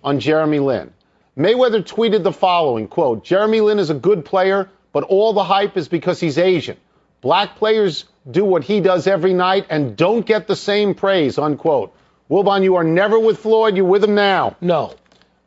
on Jeremy Lin. Mayweather tweeted the following, quote, "Jeremy Lin is a good player, but all the hype is because he's Asian. Black players do what he does every night and don't get the same praise," unquote. Wilbon, you are never with Floyd. You're with him now. No,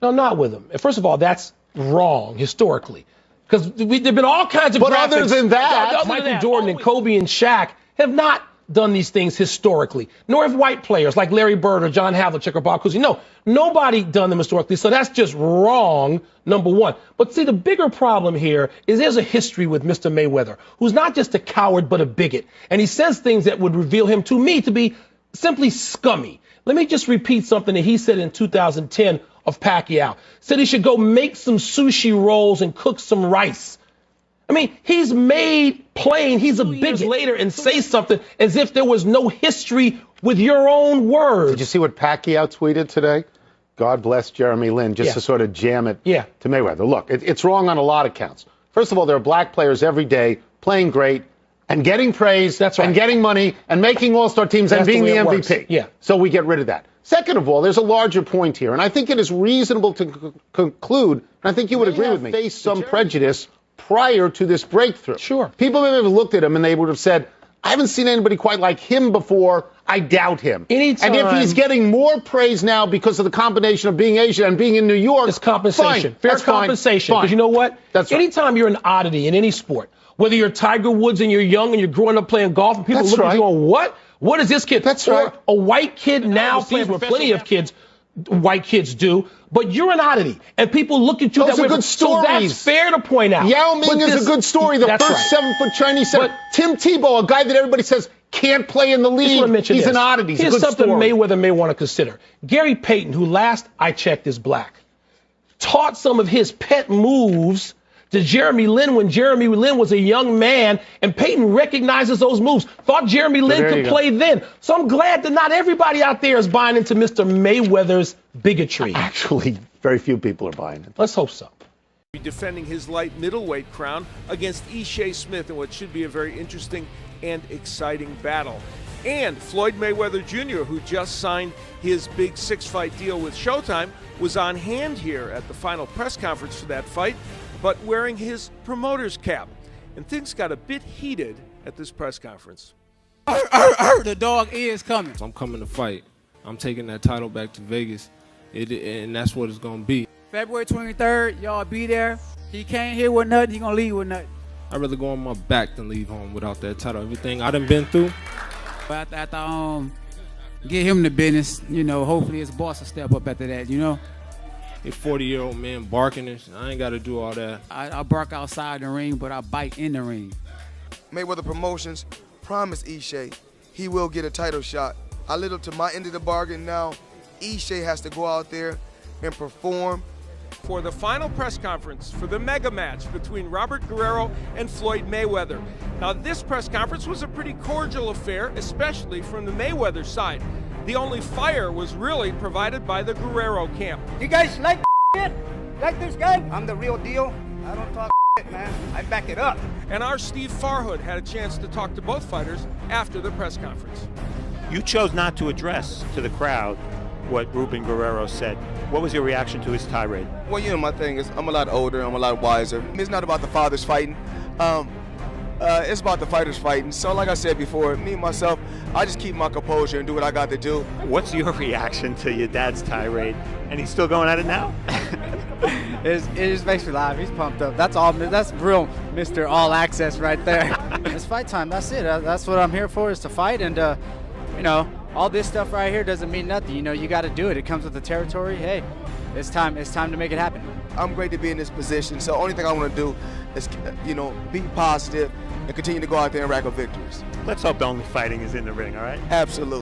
not with him. First of all, that's wrong historically. Because there have been all kinds of But graphics. other than that, Michael Jordan and Kobe and Shaq have not done these things historically, nor have white players like Larry Bird or John Havlicek or Bob Cousy. No, nobody done them historically, so that's just wrong, number one. But see, the bigger problem here is there's a history with Mr. Mayweather, who's not just a coward but a bigot, and he says things that would reveal him to me to be simply scummy. Let me just repeat something that he said in 2010 of Pacquiao. Said he should go make some sushi rolls and cook some rice. I mean, he's made plain he's a bigot later and say something as if there was no history with your own words. Did you see what Pacquiao tweeted today? God bless Jeremy Lin, just to sort of jam it to Mayweather. Look, it's wrong on a lot of counts. First of all, there are black players every day playing great and getting praise and getting money and making all-star teams and being the MVP. Yeah. So we get rid of that. Second of all, there's a larger point here, and I think it is reasonable to conclude, and I think you would agree with me, face some prejudice prior to this breakthrough. Sure. People may have looked at him and they would have said, I haven't seen anybody quite like him before. I doubt him. Anytime. And if he's getting more praise now because of the combination of being Asian and being in New York, it's compensation. Fine. Fair compensation. Because you know what? That's right. Anytime you're an oddity in any sport, whether you're Tiger Woods and you're young and you're growing up playing golf and people look at you going, what? What is this kid? That's or right. A white kid now plays where plenty of kids, white kids do, but you're an oddity. And people look at you Those that way. are good stories. So that's fair to point out. Yao Ming is a good story. The first 7-foot Chinese center. Tim Tebow, a guy that everybody says can't play in the league. He's an oddity. Here's something Mayweather may want to consider. Gary Payton, who last I checked is black, taught some of his pet moves to Jeremy Lin when Jeremy Lin was a young man, and Payton recognizes those moves. Thought Jeremy Lin could play then. So I'm glad that not everybody out there is buying into Mr. Mayweather's bigotry. Actually, very few people are buying it. Let's hope so. Defending his light middleweight crown against Ishii Smith in what should be a very interesting and exciting battle. And Floyd Mayweather Jr., who just signed his big 6-fight deal with Showtime, was on hand here at the final press conference for that fight, but wearing his promoter's cap. And things got a bit heated at this press conference. The dog is coming. I'm coming to fight. I'm taking that title back to Vegas, and that's what it's going to be. February 23rd, y'all be there. He came here with nothing, he going to leave with nothing. I'd rather go on my back than leave home without that title. Everything I done been through. But after get him the business, you know, hopefully his boss will step up after that, you know. A 40-year-old man barking and I ain't got to do all that. I bark outside the ring, but I bite in the ring. Mayweather Promotions promised Ishii he will get a title shot. I lived up to my end of the bargain now. Ishii has to go out there and perform. For the final press conference for the mega match between Robert Guerrero and Floyd Mayweather. Now, this press conference was a pretty cordial affair, especially from the Mayweather side. The only fire was really provided by the Guerrero camp. You guys like it? Like this guy? I'm the real deal. I don't talk shit, man. I back it up. And our Steve Farhood had a chance to talk to both fighters after the press conference. You chose not to address to the crowd what Ruben Guerrero said. What was your reaction to his tirade? Well, you know, my thing is I'm a lot older, I'm a lot wiser. It's not about the fathers fighting. It's about the fighters fighting. So like I said before, me, myself, I just keep my composure and do what I got to do. What's your reaction to your dad's tirade? And he's still going at it now? It just makes me laugh. He's pumped up. That's real Mr. All Access right there. It's fight time. That's it. That's what I'm here for, is to fight. And, you know, all this stuff right here doesn't mean nothing. You know, you got to do it. It comes with the territory. Hey, it's time to make it happen. I'm great to be in this position. So only thing I want to do is, you know, be positive and continue to go out there and rack up victories. Let's hope the only fighting is in the ring, all right? Absolutely.